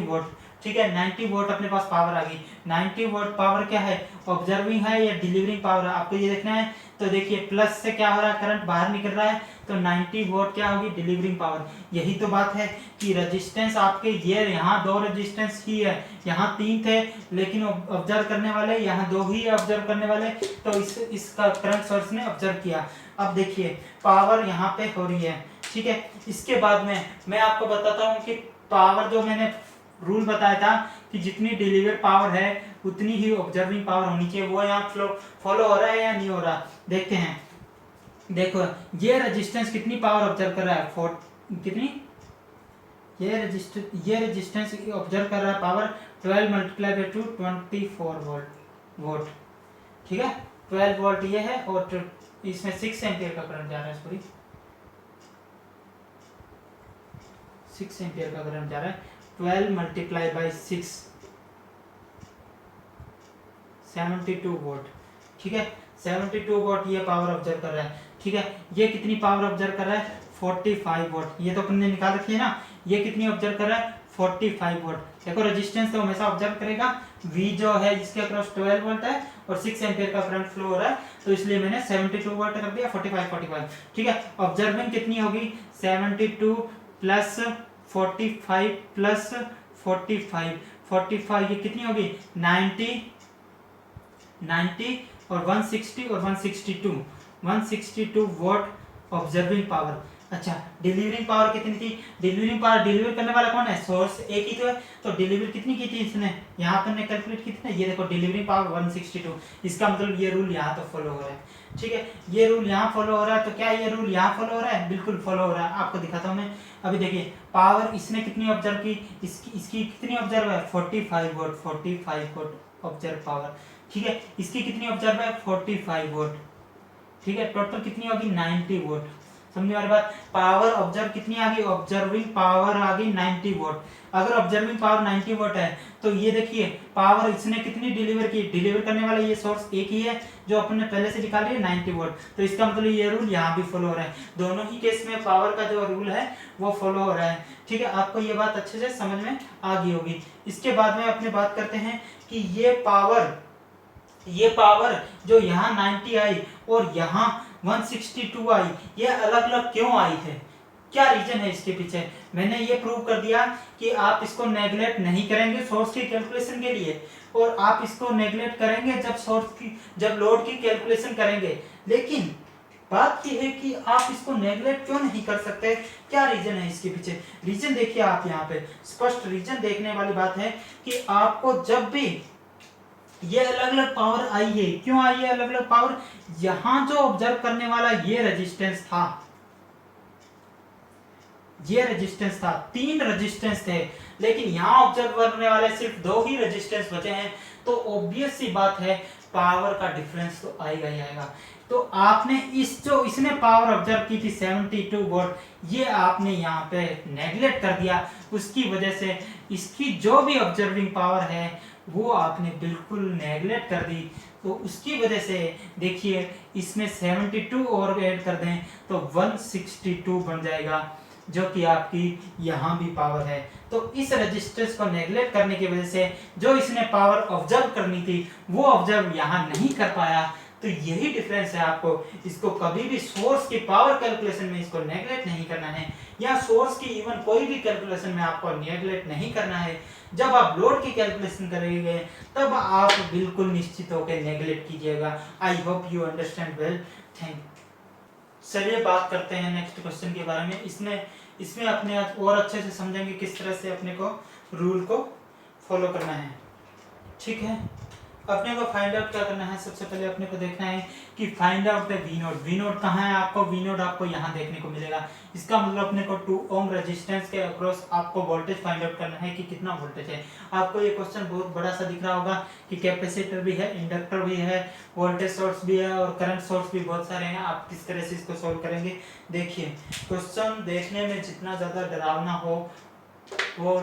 वोट। ठीक है, 90 वोट अपने पास पावर आ गई। 90 वोट पावर क्या है, ऑब्जर्विंग है या डिलीवरिंग पावर है, आपको ये देखना है। तो देखिए प्लस से क्या हो रहा है, करंट बाहर निकल रहा है, तो 90 वोट क्या होगी, डिलीवरिंग पावर। यही तो बात है कि रेजिस्टेंस आपके ये यहाँ 2 रेजिस्टेंस ही है, यहाँ 3 थे लेकिन ऑब्जर्व करने वाले यहाँ 2 ही ऑब्जर्व करने वाले, तो इसका करंट सोर्स ने ऑब्जर्व किया। अब देखिए पावर यहाँ पे हो रही है। ठीक है, इसके बाद में मैं आपको बताता हूँ कि पावर जो मैंने रूल बताया था कि जितनी डिलीवर पावर है उतनी ही ऑब्जर्विंग पावर होनी चाहिए, वो यहाँ फॉलो हो रहा है या नहीं हो रहा, देखते हैं। देखो ये रेजिस्टेंस कितनी पावर ऑब्जर्व कर रहा है, कितनी, ये रेजिस्टेंस ऑब्जर्व कर रहा है पावर 12 मल्टीप्लाई बाई 2 24 वोल्ट। ठीक है, 12 वोल्ट ये है और इसमें 6 एम्पियर का करंट जा रहा है, सॉरी 6 एम्पियर का करंट जा रहा है। 12 मल्टीप्लाई बाई 6 72 वोट। ठीक है, 72 वोट ये पावर ऑब्जर्व कर रहा है। ठीक है, ये कितनी पावर ऑब्जर्व कर रहा है, 45 वोट। ये तो अपन ने निकाल रखी है ना, ये कितनी ऑब्जर्व कर रहा है, 45 वोट। देखो रेजिस्टेंस तो हमेशा ऑब्जर्व करेगा, V जो है इसके अक्रॉस 12 वोल्ट है और 6 एम्पियर का करंट फ्लो हो रहा है, तो इसलिए मैंने 72 वोल्ट कर दिया, 45। ठीक है, ऑब्जर्विंग कितनी होगी, 72 प्लस 45 प्लस 45 ये कितनी होगी 90 और 162 वोट ऑब्जर्विंग पावर। अच्छा, डिलीवरिंग पावर कितनी थी, डिलीवरिंग पावर, डिलीवर करने वाला कौन है, सोर्स एक ही तो है, तो डिलीवर कितनी की थी इसने, यहाँ पर ने कैलकुलेट कितने, ये देखो डिलीवरिंग पावर 162। इसका मतलब ये रूल यहाँ तो फॉलो हो रहा है। ठीक है, ये रूल यहाँ फॉलो हो रहा है, तो क्या ये रूल यहाँ फॉलो हो रहा है, बिल्कुल फॉलो हो रहा है। आपको दिखाता हूँ मैं, अभी देखिए पावर इसने कितनी ऑब्जर्व की, इसकी कितनी ऑब्जर्व है, 45 वोट ऑब्जर्व पावर। ठीक है, इसकी कितनी ऑब्जर्व है, 45 वोट। ठीक है, टोटल कितनी होगी, 90 वोट। समझने वाली बात। पावर ऑब्जर्व कितनी आ गई, ऑब्जर्विंग पावर आ गई 90 वोट। अगर ऑब्जर्विंग पावर 90 वोट है तो ये देखिए पावर इसने कितनी डिलीवर की, डिलीवर करने वाला ये सोर्स एक ही है जो अपन ने पहले से निकाल लिया 90 वोट। तो इसका मतलब ये रूल यहाँ भी फॉलो हो रहा है, दोनों ही केस में पावर का जो रूल है वो फॉलो हो रहा है। ठीक है, आपको ये बात अच्छे से समझ में आ गई होगी। इसके बाद में अपने बात करते हैं कि ये पावर जो यहाँ 90 आई और यहाँ 162 आई, ये अलग अलग क्यों आई है, क्या रीजन है इसके पीछे। मैंने ये प्रूव कर दिया कि आप इसको नेगलेक्ट नहीं करेंगे सोर्स की कैलकुलेशन के लिए, और आप इसको नेगलेक्ट करेंगे जब लोड की कैलकुलेशन करेंगे। लेकिन बात यह है कि आप इसको नेगलेक्ट क्यों नहीं कर सकते, क्या रीजन है इसके पीछे। रीजन देखिए, आप यहाँ पे स्पष्ट रीजन देखने वाली बात है कि आपको जब भी ये अलग अलग पावर आई है, क्यों आई है अलग अलग पावर, यहां जो ऑब्जर्व करने वाला ये रेजिस्टेंस था, ये रेजिस्टेंस था, 3 रेजिस्टेंस थे, लेकिन यहां ऑब्जर्व करने वाले सिर्फ 2 ही रेजिस्टेंस बचे हैं। तो ऑब्वियस सी बात है पावर का डिफरेंस तो आएगा ही आएगा। तो आपने इसने पावर ऑब्जर्व की थी 72 वोल्ट, ये आपने यहाँ पे नेगलेक्ट कर दिया, उसकी वजह से इसकी जो भी ऑब्जर्विंग पावर है वो आपने बिल्कुल नेगलेक्ट कर दी। तो उसकी वजह से देखिए इसमें 72 और ऐड कर दें तो 162 बन जाएगा, जो कि आपकी यहाँ भी पावर है। तो इस रेजिस्टेंस को नेगलेक्ट करने की वजह से जो इसने पावर ऑब्जर्व करनी थी वो ऑब्जर्व यहाँ नहीं कर पाया। तो यही डिफरेंस है, आपको इसको कभी भी सोर्स की पावर कैलकुलेशन में इसको नेगलेक्ट नहीं करना है, या सोर्स की इवन कोई भी कैलकुलेशन में आपको नेगलेक्ट नहीं करना है। जब आप लोड की कैलकुलेशन करेंगे तब आप बिल्कुल निश्चित होकर नेगलेक्ट कीजिएगा। आई hope you understand well, thank you. चलिए बात करते हैं नेक्स्ट क्वेश्चन के बारे में। इसमें अपने आज और अच्छे से समझेंगे किस तरह से अपने को रूल को फॉलो करना है। ठीक है, अपने को फाइंड आउट क्या करना है, सबसे पहले अपने को देखना है कि find out the V naught. V naught कहाँ है, आपको वी नोट आपको यहाँ देखने को मिलेगा। इसका मतलब अपने को 2 ओम रेजिस्टेंस के अक्रॉस आपको वोल्टेज फाइंड आउट करना है कि कितना वोल्टेज है। आपको ये क्वेश्चन बहुत बड़ा सा दिख रहा होगा कि कैपेसिटर भी है, इंडक्टर भी है, वोल्टेज सोर्स भी है और करंट सोर्स भी बहुत सारे हैं। आप किस तरह से इसको सोल्व करेंगे, देखिए क्वेश्चन देखने में जितना ज्यादा डरावना हो वो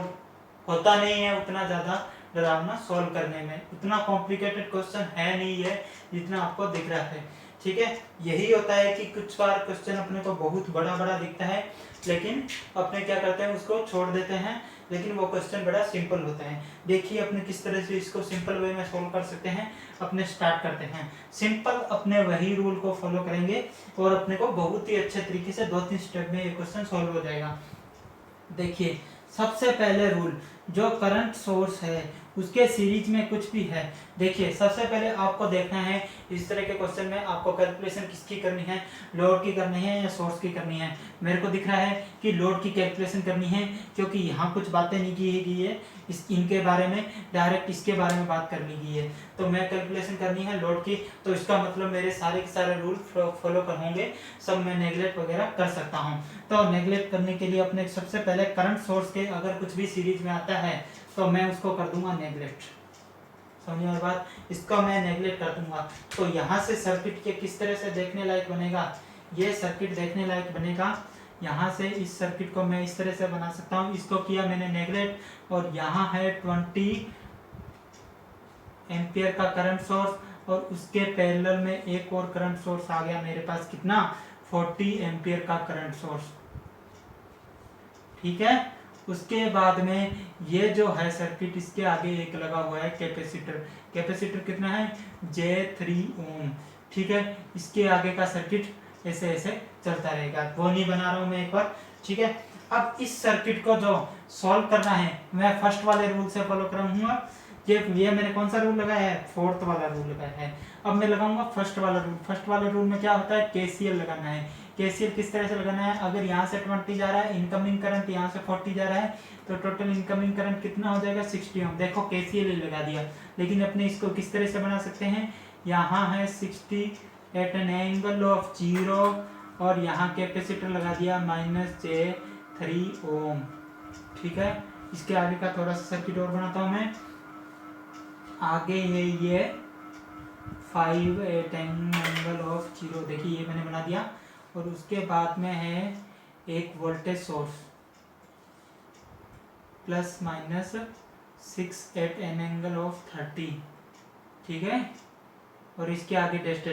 होता नहीं है, उतना ज्यादा डरावना सॉल्व करने में, उतना कॉम्प्लिकेटेड क्वेश्चन है नहीं है जितना आपको दिख रहा है। ठीक है, यही होता है कि कुछ बार क्वेश्चन अपने को बहुत बड़ा बड़ा दिखता है, लेकिन अपने क्या करते हैं उसको छोड़ देते हैं, लेकिन वो क्वेश्चन बड़ा सिंपल होता है। देखिए अपने किस तरह से इसको सिंपल वे में सोल्व कर सकते हैं। अपने स्टार्ट करते हैं सिंपल, अपने वही रूल को फॉलो करेंगे और अपने को बहुत ही अच्छे तरीके से 2-3 स्टेप में ये क्वेश्चन सॉल्व हो जाएगा। देखिए सबसे पहले रूल, जो करंट सोर्स है उसके सीरीज में कुछ भी है, देखिए सबसे पहले आपको देखना है इस तरह के क्वेश्चन में आपको कैलकुलेशन किसकी करनी है, लोड की करनी है या सोर्स की करनी है। मेरे को दिख रहा है कि लोड की कैलकुलेशन करनी है, क्योंकि यहाँ कुछ बातें नहीं की गई है इनके बारे में, डायरेक्ट इसके बारे में बात कर ली गई है। तो मैं कैलकुलेशन करनी है लोड की, तो इसका मतलब मेरे सारे के सारे रूल फॉलो कर होंगे, सब मैं नेगलेक्ट वगैरह कर सकता हूँ। तो नेगलेक्ट करने के लिए अपने सबसे पहले करंट सोर्स के अगर कुछ भी सीरीज में आता है तो मैं उसको कर दूंगा नेगलेक्ट। समझिए और बात, इसका मैं नेगलेक्ट कर दूंगा। तो यहाँ से सर्किट के किस तरह से देखने लायक बनेगा, ये सर्किट देखने लायक बनेगा। यहाँ से इस सर्किट को मैं इस तरह से बना सकता हूँ, इसको किया मैंने नेगलेक्ट, और यहाँ है 20 एम्पियर का करंट सोर्स और उसके पैरेलल में एक और करंट सोर्स आ गया मेरे पास, कितना 40 एम्पियर का करंट सोर्स। ठीक है, उसके बाद में ये जो है सर्किट, इसके आगे एक लगा हुआ है कैपेसिटर। कैपेसिटर कितना है, J3 ओम। ठीक है, इसके आगे का सर्किट ऐसे ऐसे चलता रहेगा, वो नहीं बना रहा हूं मैं एक बार। ठीक है, अब इस सर्किट को जो सॉल्व करना है मैं फर्स्ट वाले रूल से फॉलो करूंगा। ये मैंने कौन सा रूल लगाया है, 4th वाला रूल लगाया है। अब मैं लगाऊंगा फर्स्ट वाला रूल। फर्स्ट वाले रूल में क्या होता है, KCL लगाना है। KCL किस तरह से लगाना है, अगर यहाँ से 20 जा रहा है, इनकमिंग करंट यहाँ से 40 जा रहा है, तो टोटल इनकमिंग करंट कितना हो जाएगा 60 ओम। देखो KCL ही लगा दिया, लेकिन अपने इसको किस तरह से बना सकते हैं, यहाँ है 60 एट एन एंगल ऑफ 0 और यहाँ कैपेसिटर लगा दिया -J3 ओम। ठीक है, इसके आगे का थोड़ा सा सर्किट और बनाता हूँ मैं। आगे है ये 5 एट एंगल ऑफ 0, देखिए ये मैंने बना दिया। और उसके बाद में है एक voltage source plus minus 6 at an angle of 30, ठीक है। और इसके आगे टेस्ट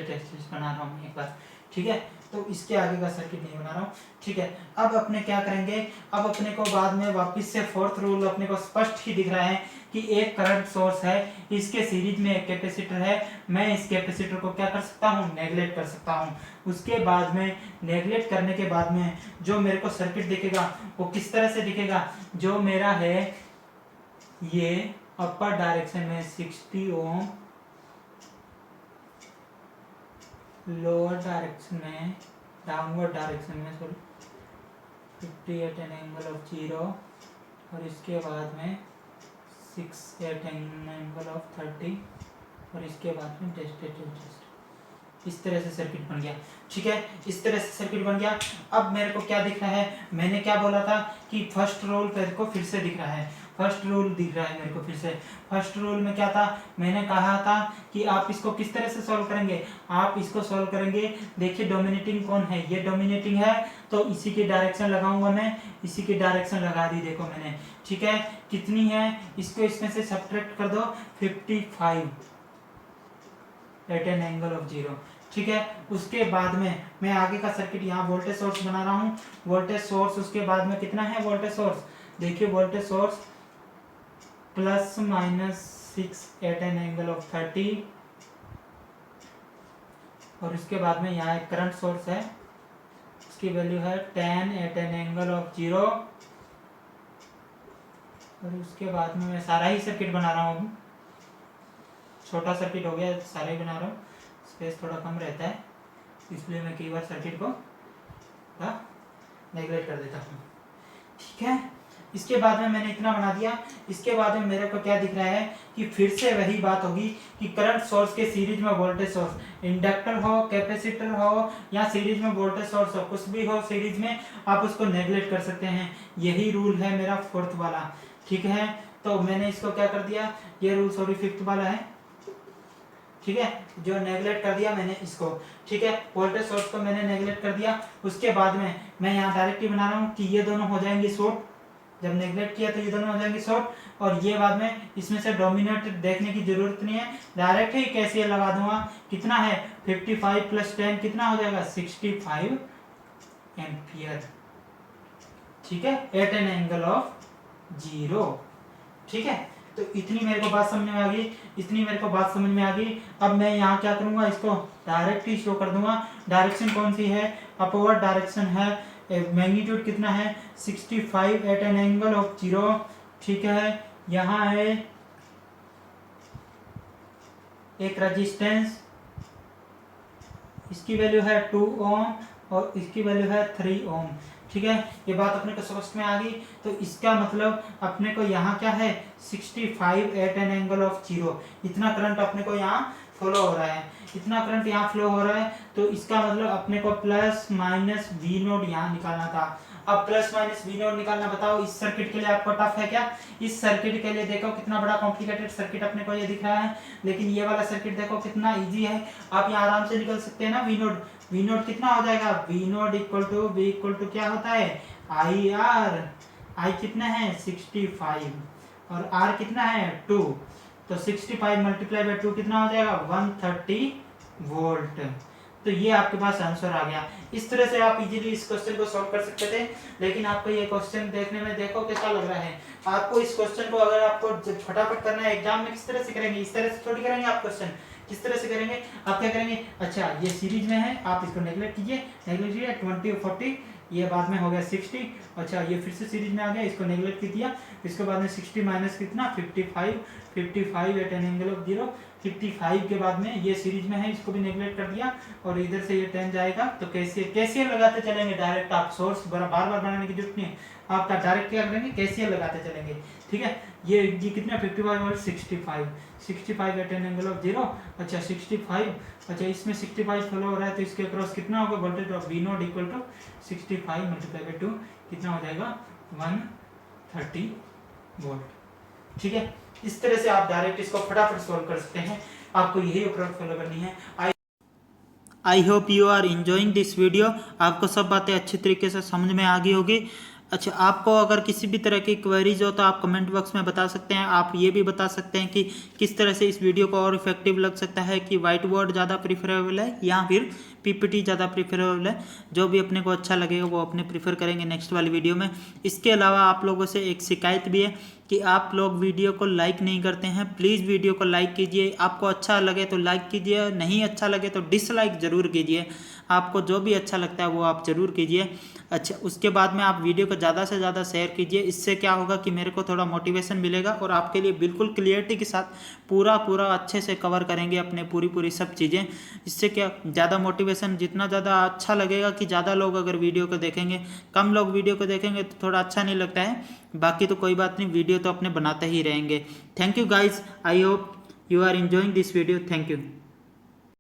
बना रहा हूँ एक बार, ठीक है। तो इसके आगे का सर्किट नहीं बना रहा हूँ, ठीक है। अब अपने क्या करेंगे, अब अपने को बाद में वापस से फोर्थ रूल अपने को स्पष्ट ही दिख रहा है कि एक करंट सोर्स है, इसके सीरीज में एक कैपेसिटर है, मैं इस कैपेसिटर को क्या कर सकता हूँ, नेगलेक्ट कर सकता हूँ। उसके बाद में नेगलेक्ट करने के बाद में जो मेरे को सर्किट दिखेगा वो किस तरह से दिखेगा, जो मेरा है ये अपर डायरेक्शन में 60 ओम, लोअर डायरेक्शन में, डाउनवर्ड डायरेक्शन में सॉरी 58 एन एंगल ऑफ 0, और इसके बाद में 6 एट एन एंगल ऑफ 30, और इसके बाद में टेस्ट। इस तरह से सर्किट बन गया, ठीक है। इस तरह से सर्किट बन गया। अब मेरे को क्या दिख रहा है, मैंने क्या बोला था कि फर्स्ट रूल मेरे को फिर से दिख रहा है, फर्स्ट रूल दिख रहा है मेरे को फिर से। फर्स्ट रूल में क्या था, मैंने कहा था कि आप इसको किस तरह से सॉल्व करेंगे, आप इसको सॉल्व करेंगे, देखिए डोमिनेटिंग कौन है, ये डोमिनेटिंग है, तो इसी की डायरेक्शन लगाऊंगा मैं, इसी की डायरेक्शन लगा दी, देखो मैंने, ठीक है। कितनी है, इसको इसमें से सब्ट्रैक्ट कर दो, 55 एट एन एंगल ऑफ 0, ठीक है। उसके बाद में मैं आगे का सर्किट यहाँ वोल्टेज सोर्स बना रहा हूँ, वोल्टेज सोर्स, उसके बाद में कितना है वोल्टेज सोर्स, देखिए voltage source plus minus 6 at an angle of 30, और उसके बाद में यहाँ एक करंट सोर्स है, उसकी वैल्यू है 10 एट एन एंगल ऑफ 0, और उसके बाद में मैं सारा ही सर्किट बना रहा हूँ, छोटा सर्किट हो गया, सारा ही बना रहा हूँ, स्पेस थोड़ा कम रहता है इसलिए मैं कई बार सर्किट को नेगलेक्ट कर देता हूँ, ठीक है। इसके बाद में मैंने इतना बना दिया। इसके बाद में मेरे को क्या दिख रहा है कि फिर से वही बात होगी कि करंट सोर्स के सीरीज में वोल्टेज सोर्स, इंडक्टर हो, कैपेसिटर हो, या सीरीज में वोल्टेज सोर्स हो, कुछ भी हो सीरीज में, आप उसको नेगलेक्ट कर सकते हैं। यही रूल है मेरा फोर्थ वाला, ठीक है। तो मैंने इसको क्या कर दिया, ये रूल सॉरी फिफ्थ वाला है, ठीक है, जो नेगलेक्ट कर दिया मैंने इसको, ठीक है। वोल्टेज सोर्स को मैंने नेगलेक्ट कर दिया। उसके बाद में मैं यहाँ डायरेक्ट ही बना रहा हूँ कि ये दोनों हो जाएंगे शॉर्ट, जब नेगलेक्ट किया तो ये दोनों हो जाएंगे शॉर्ट, और ये बाद में इसमें से डोमिनेट देखने की जरूरत नहीं है, डायरेक्ट ही केसीएल लगा दूंगा। कितना है 55 प्लस 10 कितना हो जाएगा 65 एम्पियर, ठीक है, एट एन एंगल ऑफ 0, ठीक है। तो इतनी मेरे को बात समझ में आ गई, इतनी मेरे को बात समझ में आ गई। अब मैं यहाँ क्या करूंगा, इसको डायरेक्ट ही शो कर दूंगा। डायरेक्शन कौन सी है, अपवर्ड डायरेक्शन है, मैग्नीट्यूड कितना है 65 एट एन एंगल ऑफ 0, ठीक है। यहाँ है एक रेजिस्टेंस, इसकी वैल्यू है 2 ओम और इसकी वैल्यू है 3 ओम, ठीक है। ये बात अपने को समझ में आ गई। तो इसका मतलब अपने को यहाँ क्या है 65 एट एन एंगल ऑफ 0, इतना करंट अपने को यहाँ फ्लो हो रहा है, इतना करंट यहाँ फ्लो हो रहा है। तो इसका मतलब अपने को प्लस माइनस वी नोड यहाँ निकालना था। अब प्लस माइनस वी नोड निकालना, बताओ इस सर्किट के लिए आपको टफ है क्या, इस सर्किट के लिए देखो कितना बड़ा कॉम्प्लिकेटेड सर्किट अपने को ये दिख रहा है, लेकिन ये वाला सर्किट देखो कितना इजी है, आप यहाँ आराम से निकल सकते हैं ना। वी नोड कितना हो जाएगा, वी नोड इक्वल टू क्या होता है आई आर, आई कितना है 65 और आर कितना है 2, तो 65 मल्टीप्लाई बाय 2 कितना हो जाएगा 130 वोल्ट। तो ये आपके पास आंसर आ गया। इस तरह से आप इजीली इस क्वेश्चन को सॉल्व कर सकते थे, लेकिन आपको ये क्वेश्चन देखने में देखो कैसा लग रहा है। आपको इस क्वेश्चन को अगर आपको फटाफट करना है एग्जाम में, किस तरह से करेंगे, इस तरह से थोड़ी करेंगे आप क्वेश्चन, किस तरह से करेंगे, आप क्या करेंगे, अच्छा ये सीरीज में है आप इसको नेगलेक्ट कीजिए, 20 और 40, ये बाद में हो गया 60, अच्छा ये फिर से सीरीज में आ गया, इसको नेगलेक्ट किया, इसके बाद में 60 माइनस कितना 55 एट एन एंगल ऑफ 0, 55 के बाद में ये सीरीज में है, इसको भी नेगलेक्ट कर दिया, और इधर से ये 10 जाएगा। तो कैसे लगाते चलेंगे डायरेक्ट, आप सोर्स बार बार बनाने की जरूरत नहीं है, आपका डायरेक्ट क्या करेंगे कैसीएल लगाते चलेंगे, ठीक है। ये कितना 55 और 65 एट एन एंगल ऑफ 0, अच्छा 65, अच्छा इसमें 65 फ्लो हो रहा है तो इसके अक्रॉस कितना होगा voltage of V naught equal to 65 multiply by 2 कितना हो जाएगा 130 वोल्ट, ठीक है। इस तरह से आप डायरेक्ट इसको फटाफट सॉल्व कर सकते हैं, आपको यही अप्रोच फॉलो करनी है। I hope you are enjoying this video. आपको सब बातें अच्छी तरीके से समझ में आ गई होगी। अच्छा, आपको अगर किसी भी तरह की क्वेरीज हो तो आप कमेंट बॉक्स में बता सकते हैं। आप ये भी बता सकते हैं कि किस तरह से इस वीडियो को और इफेक्टिव लग सकता है, कि व्हाइट बोर्ड ज़्यादा प्रीफरेबल है या फिर पीपीटी ज़्यादा प्रीफरेबल है। जो भी अपने को अच्छा लगेगा वो अपने प्रीफर करेंगे नेक्स्ट वाली वीडियो में। इसके अलावा आप लोगों से एक शिकायत भी है कि आप लोग वीडियो को लाइक नहीं करते हैं। प्लीज़ वीडियो को लाइक कीजिए। आपको अच्छा लगे तो लाइक कीजिए, नहीं अच्छा लगे तो डिसलाइक ज़रूर कीजिए। आपको जो भी अच्छा लगता है वो आप ज़रूर कीजिए। अच्छा, उसके बाद में आप वीडियो को ज़्यादा से ज़्यादा शेयर कीजिए। इससे क्या होगा कि मेरे को थोड़ा मोटिवेशन मिलेगा और आपके लिए बिल्कुल क्लियरिटी के साथ पूरा अच्छे से कवर करेंगे अपने पूरी सब चीज़ें। इससे क्या ज़्यादा मोटिवेशन, जितना ज़्यादा अच्छा लगेगा कि ज़्यादा लोग अगर वीडियो को देखेंगे। कम लोग वीडियो को देखेंगे तो थोड़ा अच्छा नहीं लगता है। बाकी तो कोई बात नहीं, वीडियो तो अपने बनाते ही रहेंगे। Thank you guys, I hope you are enjoying this video. Thank you.